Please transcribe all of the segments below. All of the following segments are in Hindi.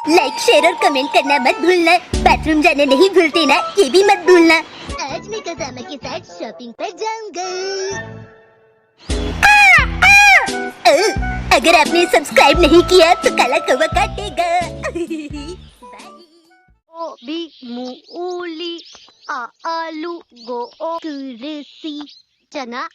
लाइक शेयर और कमेंट करना मत भूलना। बाथरूम जाने नहीं भूलते ना, ये भी मत भूलना। आज मैं कजामा के साथ शॉपिंग पर जाऊंगा। अगर आपने सब्सक्राइब नहीं किया तो काला कौवा काटेगा। बी मूली आलू कुर्सी चना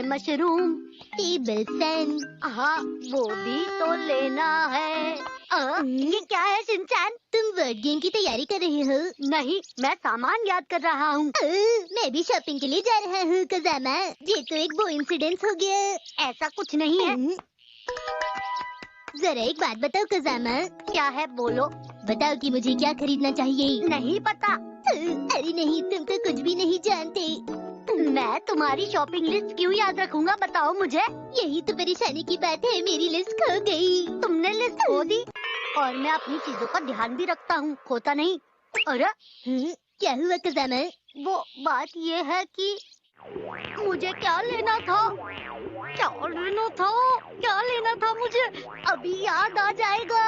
मशरूम टेबल फैन। हाँ वो भी तो लेना है। ये क्या है शिनचैन? तुम वर्ड गेम की तैयारी कर रहे हो? नहीं, मैं सामान याद कर रहा हूँ। मैं भी शॉपिंग के लिए जा रहा हूँ कजामा। ये तो एक वो इंसिडेंस हो गया। ऐसा कुछ नहीं है। जरा एक बात बताओ कजामा। क्या है बोलो। बताओ कि मुझे क्या खरीदना चाहिए। नहीं पता। अरे नहीं, तुम तो कुछ भी नहीं जानते। मैं तुम्हारी शॉपिंग लिस्ट क्यों याद रखूंगा, बताओ मुझे। यही तो परेशानी की बात है, मेरी लिस्ट खो गई। तुमने लिस्ट खो दी और मैं अपनी चीजों का ध्यान भी रखता हूँ, खोता नहीं। अरे क्या हुआ कजामा? वो बात ये है कि मुझे क्या लेना था, क्या लेना था मुझे अभी याद आ जाएगा।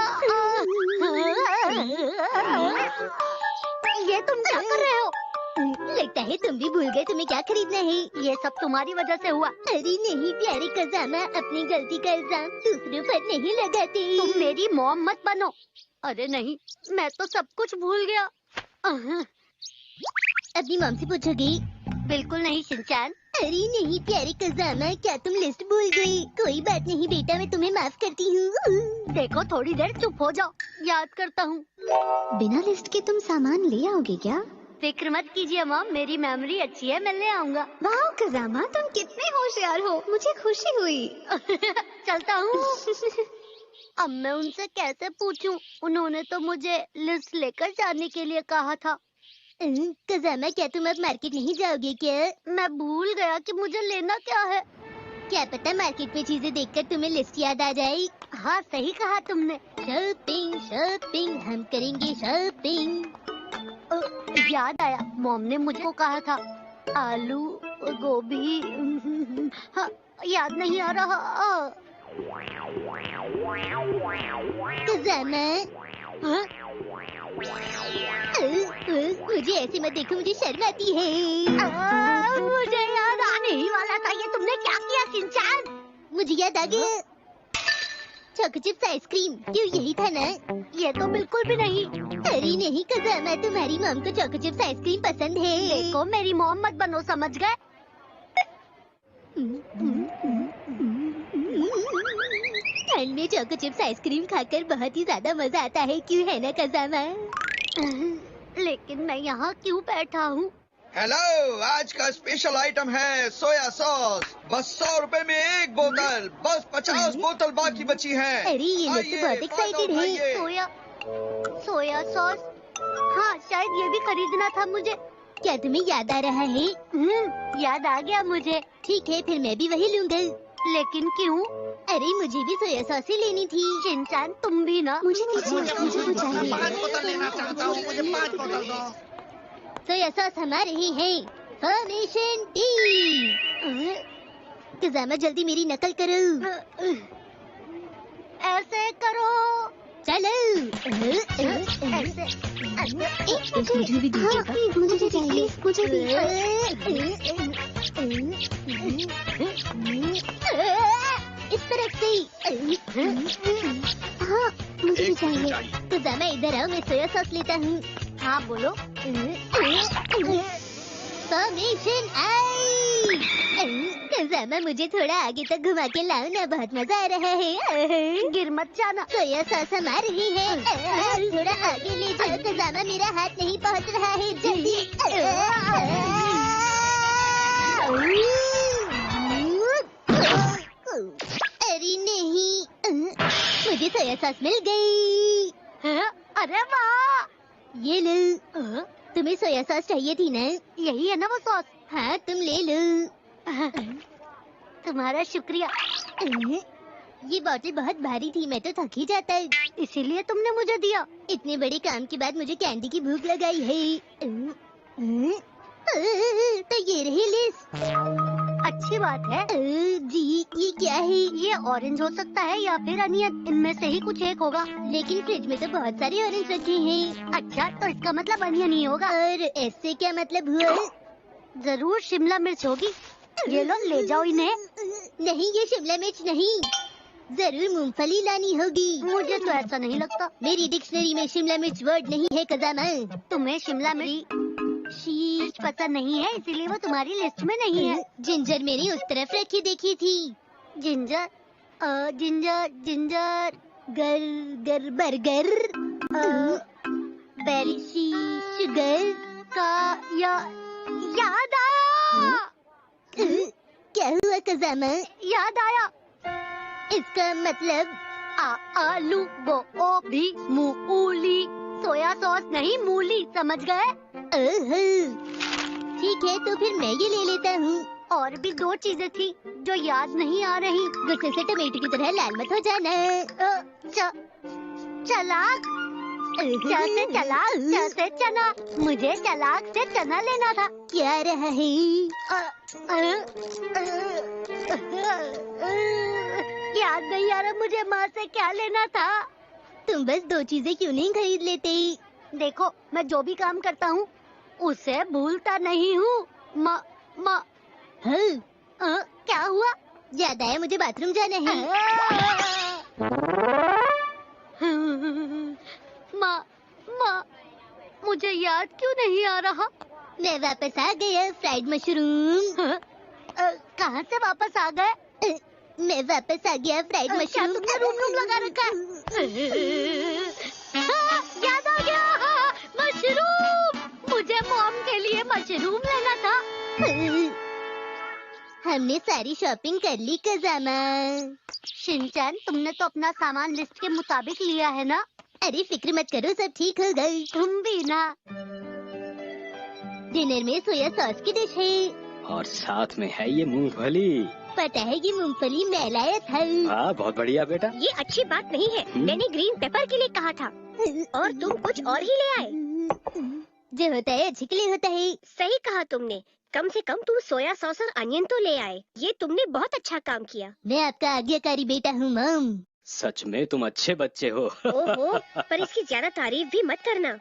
ये तुम क्या कर रहे हो? लगता है तुम भी भूल गए तुम्हें क्या खरीदना है। ये सब तुम्हारी वजह से हुआ। अरे नहीं प्यारे कजामा, अपनी गलती का इल्जाम दूसरों पर नहीं लगाते। तुम मेरी मॉम मत बनो। अरे नहीं, मैं तो सब कुछ भूल गया। अपनी मॉम से पूछोगी? बिल्कुल नहीं शिनचैन। अरे नहीं प्यारे कजामा, क्या तुम लिस्ट भूल गई? कोई बात नहीं बेटा, मैं तुम्हें माफ करती हूँ। देखो थोड़ी देर चुप हो जाओ, याद करता हूँ। बिना लिस्ट के तुम सामान ले आओगे क्या? फिक्र मत कीजिए मॉम, मेरी मेमोरी अच्छी है, मैं ले आऊंगा। वाह कजामा, तुम कितने होशियार हो, मुझे खुशी हुई। चलता हूँ। अब मैं उनसे कैसे पूछूं? उन्होंने तो मुझे लिस्ट लेकर जाने के लिए कहा था। कजामा, क्या तुम अब मार्केट नहीं जाओगे क्या? मैं भूल गया कि मुझे लेना क्या है। क्या पता मार्केट में चीजें देखकर तुम्हें लिस्ट याद आ जाए। हाँ सही कहा तुमने। शॉपिंग शॉपिंग हम करेंगे शॉपिंग। याद आया, मॉम ने मुझे कहा था आलू गोभी। हाँ, याद नहीं आ रहा। कजामा, हाँ? मुझे ऐसे मत देखो, मुझे शर्म आती है। मुझे याद आने ही वाला था। ये तुमने क्या किया शिनचैन? मुझे याद आ गया, चॉको चिप्स आइसक्रीम। क्यों यही था ना? ये तो बिल्कुल भी नहीं। अरे नहीं कजामा, तुम्हारी मॉम को चॉको चिप्स आइसक्रीम पसंद है। देखो मेरी मॉम मत बनो, समझ गए? ठंड में चॉको चिप्स आइसक्रीम खाकर बहुत ही ज्यादा मजा आता है, क्यों है ना कजामा? लेकिन मैं यहाँ क्यों बैठा हूँ? हेलो, आज का स्पेशल आइटम है सोया सॉस। बस 100 रुपए में एक बोतल, बस 50 बोतल बाकी बची है। अरे ये लोग तो बहुत एक्साइटेड है। Soya sauce. हाँ शायद ये भी खरीदना था मुझे। क्या तुम्हें याद आ रहा है? याद आ गया मुझे। ठीक है, फिर मैं भी वही लूंगा। लेकिन क्यों? अरे मुझे भी सोया सॉस ही लेनी थी। शिनचैन तुम भी ना। मुझे तो चाहिए। 5 बोतल लेना चाहता हूँ, मुझे 5 बोतल दो। सोया सॉस हमारे ही है। Formation T. कजामा जल्दी मेरी नकल करो। ऐसे करो। चलो। ऐसे। मुझे भी दीजिएगा। मुझे चाहिए, मुझे भी। इस तरफ से। हाँ मुझे भी चाहिए। कजामा इधर आओ, मैं सोया सॉस लेता हूँ। हाँ बोलो। फॉर्मेशन आई। कजामा मुझे थोड़ा आगे तक घुमा के लाओ ना, बहुत मजा आ रहा है। गिर मत जाना। सोया सॉस हमार ही है। थोड़ा आगे ले जाओ कजामा, मेरा हाथ नहीं पहुंच रहा है, जल्दी। अरे नहीं, मुझे सोया सॉस मिल गई। अरे वाह, ये लो। तुम्हें सोया सॉस चाहिए थी ना? यही है ना वो सॉस? हाँ तुम ले लो। तुम्हारा शुक्रिया। ये बॉटल बहुत भारी थी, मैं तो थक ही जाता। इसीलिए तुमने मुझे दिया। इतने बड़े काम के बाद मुझे कैंडी की भूख लगाई है। तो ये रही लिस्ट। अच्छी बात है। जी ये क्या है? ये ऑरेंज हो सकता है या फिर अनियन, इनमें से ही कुछ एक होगा। लेकिन फ्रिज में तो बहुत सारे ऑरेंज रखे हैं। अच्छा, तो इसका मतलब अनियन ही होगा। और ऐसे क्या मतलब हुआ? जरूर शिमला मिर्च होगी। ये लो, ले जाओ इन्हें। नहीं, ये शिमला मिर्च नहीं, जरूर मूंगफली लानी होगी। मुझे तो ऐसा नहीं लगता। मेरी डिक्शनरी में शिमला मिर्च वर्ड नहीं है कजामा। तुम्हें शिमला मिर्च पसंद नहीं है, इसीलिए वो तुम्हारी लिस्ट में नहीं है। जिंजर मैंने उस तरफ रखी देखी थी। जिंजर जिंजर जिंजर गर बर्गर, बेरी शुगर का याद आया। क्या हुआ कजामा? याद आया। इसका मतलब आलू, गोभी, मूली, सोया सॉस नहीं, मूली, समझ गए? ओहो, ठीक है तो फिर मैं ये ले लेता हूँ। और भी 2 चीजें थी जो याद नहीं आ रही। गुस्से से टमाटर की तरह लाल मत हो जाना। चलाक, च से चलाक, च से चना। मुझे चलाक से चना लेना था। क्या रहा है? याद नहीं आ रहा मुझे माँ से क्या लेना था। तुम बस 2 चीजें क्यों नहीं खरीद लेते? देखो, मैं जो भी काम करता हूँ उसे भूलता नहीं हूँ। माँ क्या हुआ? याद आया, मुझे बाथरूम जाना है। माँ, मुझे याद क्यों नहीं आ रहा? मैं वापस आ गया, फ्राइड मशरूम। कहाँ से वापस आ गए? मैं वापस आ गया, फ्राइड क्या मशरूम। तुमने रूम लगा रखा है? याद आ गया, मशरूम। मुझे मॉम के लिए मशरूम लेना था। हमने सारी शॉपिंग कर ली कजामा। शिनचैन, तुमने तो अपना सामान लिस्ट के मुताबिक लिया है ना? अरे फिक्र मत करो, सब ठीक हो गई। तुम भी ना। डिनर में सोया सॉस की डिश है और साथ में है ये मूंगफली। पता है ये मूंगफली मैं लाया था। हाँ, बहुत बढ़िया बेटा। ये अच्छी बात नहीं है। मैंने ग्रीन पेपर के लिए कहा था और तुम कुछ और ही ले आए। जो होता है अच्छे के लिए होता है। सही कहा तुमने। कम से कम तुम सोया सॉस और अनियन तो ले आए। ये तुमने बहुत अच्छा काम किया। मैं आपका आज्ञाकारी बेटा हूँ मॉम। सच में तुम अच्छे बच्चे हो। ओहो, पर इसकी ज्यादा तारीफ भी मत करना।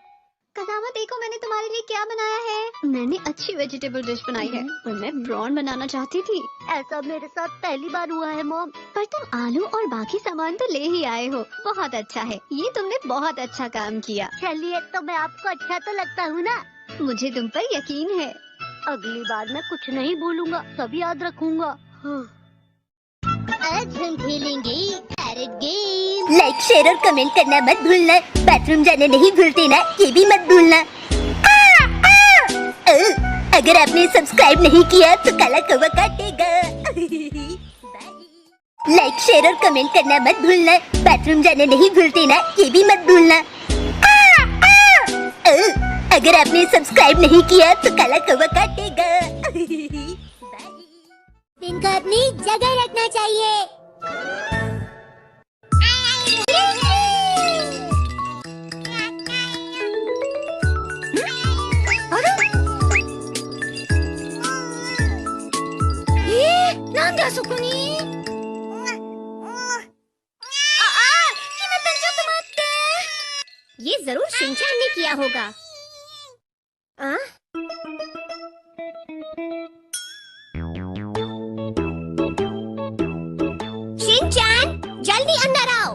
कसामा, देखो मैंने तुम्हारे लिए क्या बनाया है। मैंने अच्छी वेजिटेबल डिश बनाई है और मैं प्रॉन बनाना चाहती थी। ऐसा मेरे साथ पहली बार हुआ है मॉम। पर तुम आलू और बाकी सामान तो ले ही आए हो। बहुत अच्छा है, ये तुमने बहुत अच्छा काम किया। चलिए, तो मैं आपको अच्छा तो लगता हूँ ना? मुझे तुम पर यकीन है। अगली बार मैं कुछ नहीं भूलूंगा, सब याद रखूंगा। आज हम खेलेंगे कैरेट गेम। लाइक, शेयर और कमेंट करना मत भूलना। बाथरूम जाना नहीं भूलते ना, ये भी मत भूलना। अगर आपने सब्सक्राइब नहीं किया तो काला कौवा काटेगा। लाइक, शेयर और कमेंट करना मत भूलना। बाथरूम जाना नहीं भूलते ना, ये भी मत भूलना। अगर आपने सब्सक्राइब नहीं किया तो काला कौवा काटेगा। इनको अपनी जगह रखना चाहिए। ये जरूर शिनचैन ने किया होगा। शिनचैन, जल्दी अंदर आओ।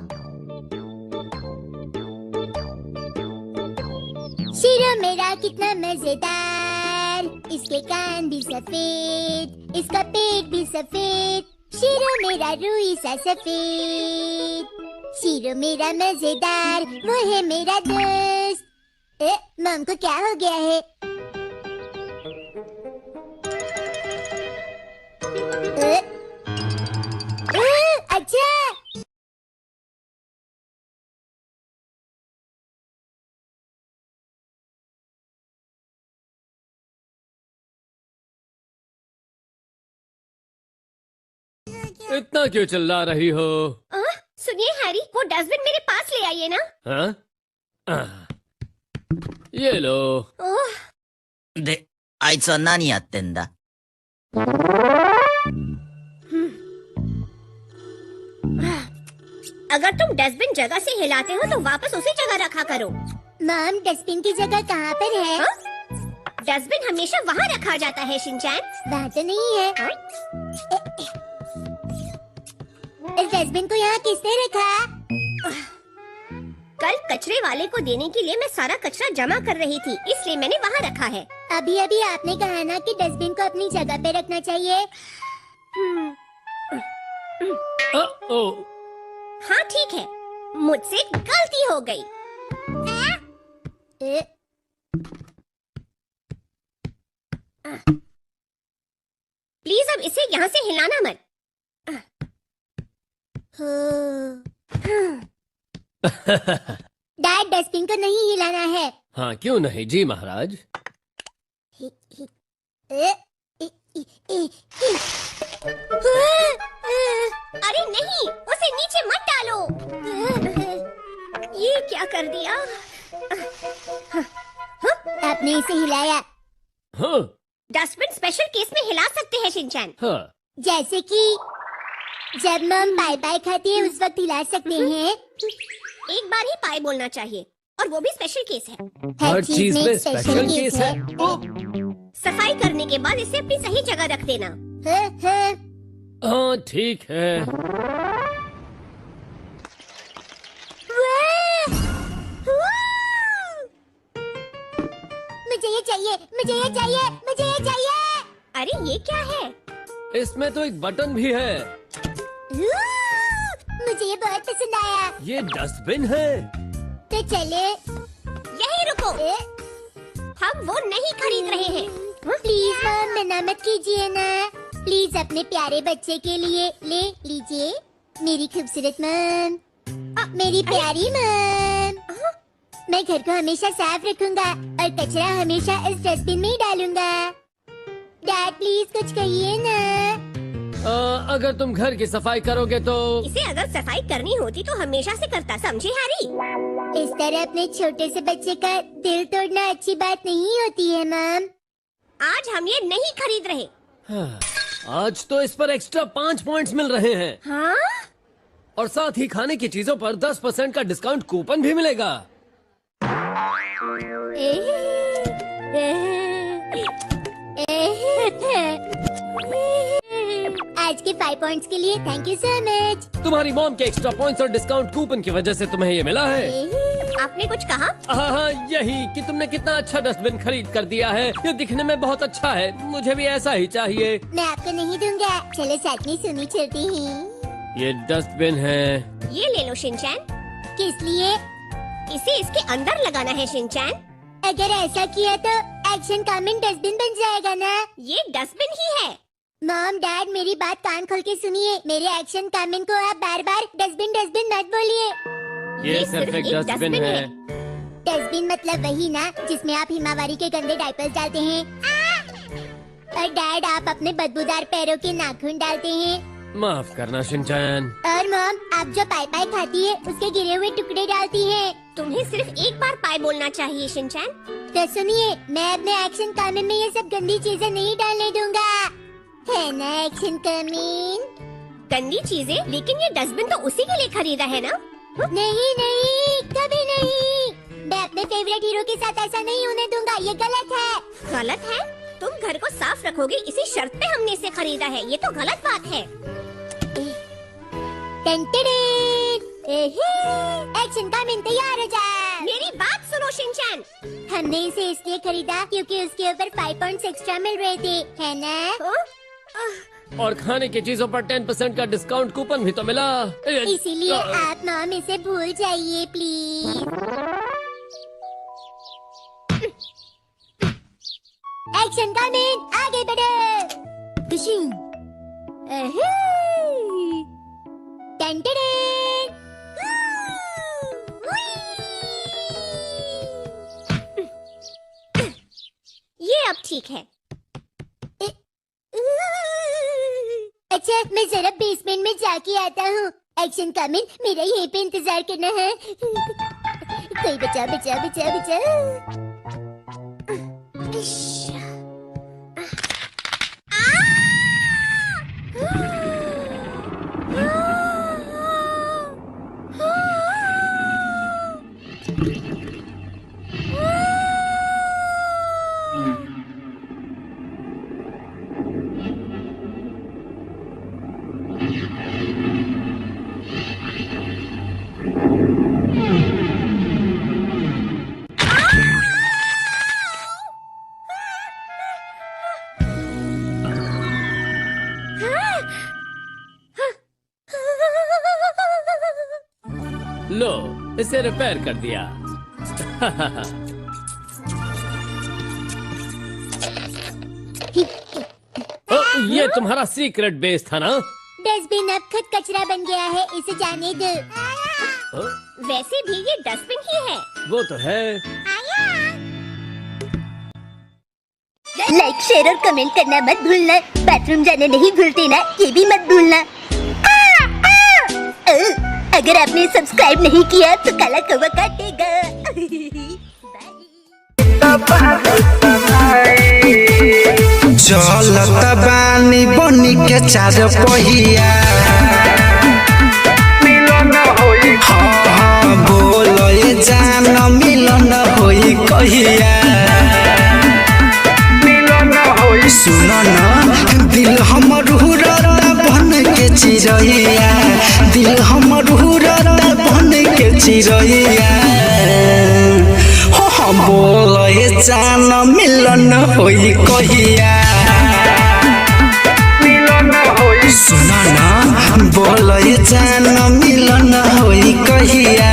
शीरो मेरा कितना मजेदार, इसके कान भी सफेद, इसका पेट भी सफेद। शीरो मेरा रूई सा सफेद। शीरो मेरा मजेदार, वो है मेरा दोस्त। मम को क्या हो गया है? अच्छा, इतना क्यों चिल्ला रही हो? सुनिए हैरी, वो डस्टबिन मेरे पास ले आइए ना। हाँ? ये लो।で、あいつは何やってんだ अगर तुम डस्टबिन जगह से हिलाते हो तो वापस उसी जगह रखा करो। मॉम, डस्टबिन की जगह कहाँ पर है? हाँ? डस्टबिन हमेशा वहाँ रखा जाता है शिनचैन। वहाँ तो नहीं है। इस डस्टबिन को यहाँ किसने रखा? कल कचरे वाले को देने के लिए मैं सारा कचरा जमा कर रही थी, इसलिए मैंने वहाँ रखा है। अभी अभी आपने कहा ना कि डस्टबिन को अपनी जगह पे रखना चाहिए। ओ, हाँ ठीक है, मुझसे गलती हो गई। ए, प्लीज अब इसे यहाँ से हिलाना मत। हो। डैड, डस्टबिन को नहीं हिलाना है। हाँ क्यों नहीं जी महाराज। ए, ए, ए, ए, ए। अरे नहीं, उसे नीचे मत डालो। ये क्या कर दिया? आपने इसे हिलाया। हाँ डस्टबिन स्पेशल केस में हिला सकते हैं शिनचैन। हाँ जैसे कि जब मम पाई पाई खाती है उस वक्त हिला सकते हैं। एक बार ही पाई बोलना चाहिए, और वो भी स्पेशल केस है। हर चीज में में एक स्पेशल केस है। सफाई करने के बाद इसे अपनी सही जगह रख देना। हाँ ठीक है। मुझे ये चाहिए, मुझे ये चाहिए, मुझे ये चाहिए। अरे ये क्या है? इसमें तो एक बटन भी है। मुझे ये बहुत पसंद आया। ये डस्टबिन है। तो चले। यही रुको, ए, हम वो नहीं खरीद रहे हैं। प्लीज मम, मना मत कीजिए ना। प्लीज अपने प्यारे बच्चे के लिए ले लीजिए। मेरी खूबसूरत मम, मेरी प्यारी मम। मैं घर को हमेशा साफ रखूंगा और कचरा हमेशा इस डस्टबिन में ही डालूंगा। डैड प्लीज कुछ कहिए ना। अगर तुम घर की सफाई करोगे तो। इसे अगर सफाई करनी होती तो हमेशा से करता, समझे हैरी? इस तरह अपने छोटे से बच्चे का दिल तोड़ना अच्छी बात नहीं होती है मम। आज हम ये नहीं खरीद रहे। हाँ, आज तो इस पर एक्स्ट्रा 5 पॉइंट्स मिल रहे हैं। हाँ? और साथ ही खाने की चीजों पर 10% का डिस्काउंट कूपन भी मिलेगा। आज के 5 पॉइंट्स के लिए थैंक यू सो मच। तुम्हारी मॉम के एक्स्ट्रा पॉइंट्स और डिस्काउंट कूपन की वजह से तुम्हें ये मिला है। आपने कुछ कहा? हाँ यही कि तुमने कितना अच्छा डस्टबिन खरीद कर दिया है। ये दिखने में बहुत अच्छा है, मुझे भी ऐसा ही चाहिए। मैं आपको नहीं दूंगा। चलो साथ में सुनी चलती हैं। ये डस्टबिन है। ये ले लो शिनचैन। किस लिए? इसे इसके अंदर लगाना है शिनचैन। अगर ऐसा किया तो एक्शन कमेंट डस्टबिन बन जाएगा ना। ये डस्टबिन ही है। मॉम डैड, मेरी बात कान खोल के सुनिए। मेरे एक्शन कमेंट को आप बार बार डस्टबिन डस्टबिन मत बोलिए। ये सिर्फ एक डस्टबिन है। डस्टबिन मतलब वही ना जिसमें आप हिमावारी के गंदे डायपर्स डालते हैं। और डैड, आप अपने बदबूदार पैरों के नाखून डालते हैं। माफ करना शिनचैन। और मॉम, आप जो पाई पाई खाती है उसके गिरे हुए टुकड़े डालती हैं। तुम्हें सिर्फ एक बार पाई बोलना चाहिए शिनचैन। तो सुनिए, मैं अपने एक्शन कमेंट में ये सब गंदी चीजें नहीं डालने दूंगा, है ना एक्शन कमेंट? गंदी चीजें? लेकिन ये डस्टबिन तो उसी के लिए खरीदा है ना? नहीं नहीं, कभी नहीं। मैं अपने फेवरेट हीरो के साथ ऐसा नहीं होने दूंगा। ये गलत है। गलत है? तुम घर को साफ रखोगे इसी शर्त पे हमने इसे खरीदा है। ये तो गलत बात है। एक्शन कमेंट तैयार हो जाए। मेरी बात सुनो शिनचैन। हमने इसे इसलिए खरीदा क्योंकि उसके ऊपर 5 पॉइंट्स एक्स्ट्रा मिल रहे थे, है ना? और खाने की चीजों पर 10% का डिस्काउंट कूपन भी तो मिला। इसीलिए आप मॉम इसे भूल जाइए प्लीज। एक्शन कमेंट, आगे बढ़ो। कुशिंग। टेंटेडे। ये अब ठीक है। अच्छा, मैं जरा बेसमेंट में जाके आता हूँ। एक्शन कमेंट, मेरा यहीं पे इंतजार करना है। कोई बचा बचा बचा बचा। इसे रिपेयर कर दिया। ये तुम्हारा सीक्रेट बेस था ना? डस्टबिन अब खुद कचरा बन गया है, इसे जाने दो। वैसे भी ये डस्टबिन ही है। वो तो है। लाइक, शेयर और कमेंट करना मत भूलना। बाथरूम जाने नहीं भूलते ना, ये भी मत भूलना। अगर आपने सब्सक्राइब नहीं किया तो काला कौवा काटेगा। चलत बानी बनी के चार पहिया, हाँ बोलो ये जान मिलन होई कहिया। सुनो ना दिल हमर हुरता बन के चिरैया, दिल हमर हुरता बन के चिरैया। बोलो ये जान मिलन होई कहिया। सुनो ना बोलो ये जान मिलन होई कहिया।